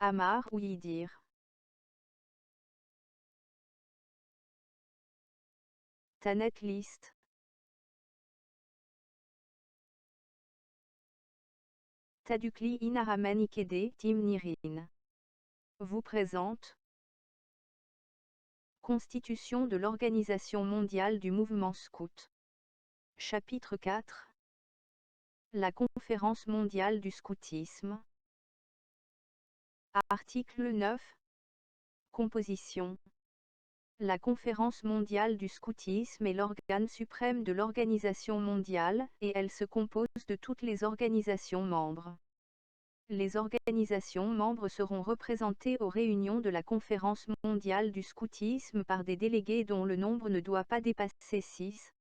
Amar ou Yidir. Tanet List. Tadukli Inaramen Ikede Tim Nirin. Vous présente Constitution de l'Organisation mondiale du mouvement scout. Chapitre 4. La Conférence mondiale du scoutisme. Article 9. Composition. La Conférence mondiale du scoutisme est l'organe suprême de l'organisation mondiale, et elle se compose de toutes les organisations membres. Les organisations membres seront représentées aux réunions de la Conférence mondiale du scoutisme par des délégués dont le nombre ne doit pas dépasser 6.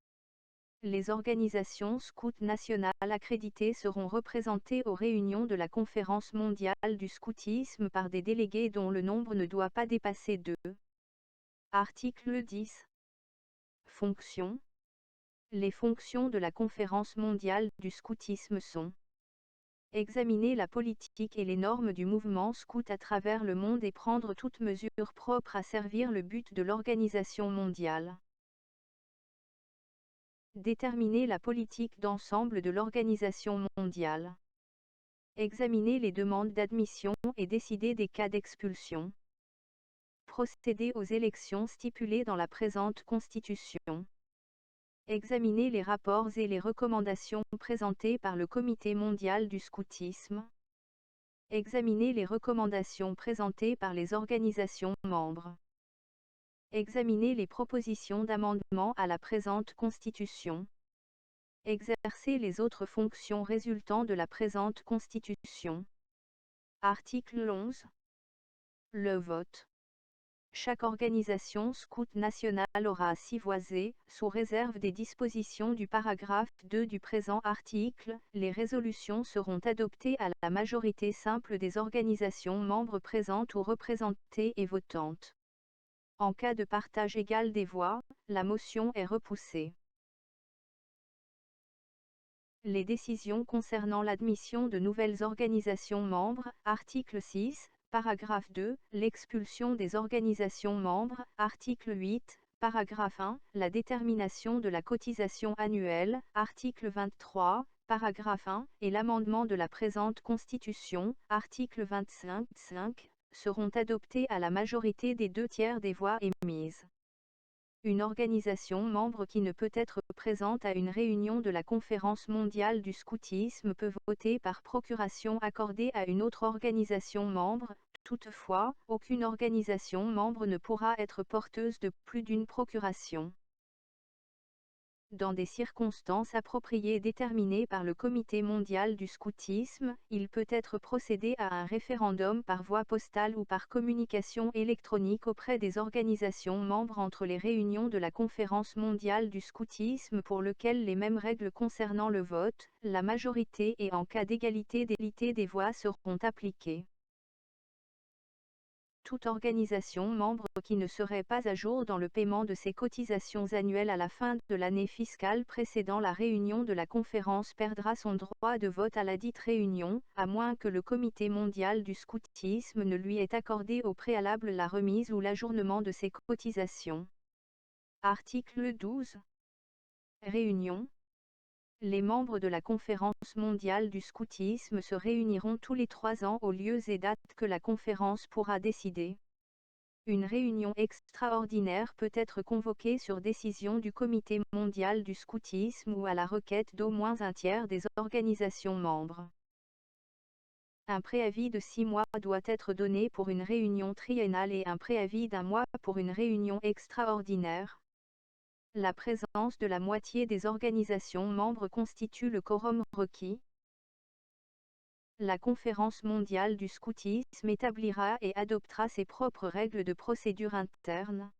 Les organisations scouts nationales accréditées seront représentées aux réunions de la Conférence mondiale du scoutisme par des délégués dont le nombre ne doit pas dépasser 2. Article 10. Fonctions. Les fonctions de la Conférence mondiale du scoutisme sont examiner la politique et les normes du mouvement scout à travers le monde et prendre toute mesure propre à servir le but de l'organisation mondiale. Déterminer la politique d'ensemble de l'organisation mondiale. Examiner les demandes d'admission et décider des cas d'expulsion. Procéder aux élections stipulées dans la présente Constitution. Examiner les rapports et les recommandations présentés par le Comité mondial du scoutisme. Examiner les recommandations présentées par les organisations membres. Examiner les propositions d'amendement à la présente Constitution. Exercer les autres fonctions résultant de la présente Constitution. Article 11. Le vote. Chaque organisation scout nationale aura à s'y voiser, sous réserve des dispositions du paragraphe 2 du présent article. Les résolutions seront adoptées à la majorité simple des organisations membres présentes ou représentées et votantes. En cas de partage égal des voix, la motion est repoussée. Les décisions concernant l'admission de nouvelles organisations membres, article 6, paragraphe 2, l'expulsion des organisations membres, article 8, paragraphe 1, la détermination de la cotisation annuelle, article 23, paragraphe 1, et l'amendement de la présente Constitution, article 25, seront adoptés à la majorité des 2/3 des voix émises. Une organisation membre qui ne peut être présente à une réunion de la Conférence mondiale du scoutisme peut voter par procuration accordée à une autre organisation membre. Toutefois, aucune organisation membre ne pourra être porteuse de plus d'une procuration. Dans des circonstances appropriées déterminées par le Comité mondial du scoutisme, il peut être procédé à un référendum par voie postale ou par communication électronique auprès des organisations membres entre les réunions de la Conférence mondiale du scoutisme pour lequel les mêmes règles concernant le vote, la majorité et en cas d'égalité des voix seront appliquées. Toute organisation membre qui ne serait pas à jour dans le paiement de ses cotisations annuelles à la fin de l'année fiscale précédant la réunion de la conférence perdra son droit de vote à ladite réunion, à moins que le Comité mondial du scoutisme ne lui ait accordé au préalable la remise ou l'ajournement de ses cotisations. Article 12. Réunion. Les membres de la Conférence mondiale du scoutisme se réuniront tous les 3 ans aux lieux et dates que la conférence pourra décider. Une réunion extraordinaire peut être convoquée sur décision du Comité mondial du scoutisme ou à la requête d'au moins 1/3 des organisations membres. Un préavis de 6 mois doit être donné pour une réunion triennale et un préavis d'1 mois pour une réunion extraordinaire. La présence de la moitié des organisations membres constitue le quorum requis. La Conférence mondiale du scoutisme établira et adoptera ses propres règles de procédure interne.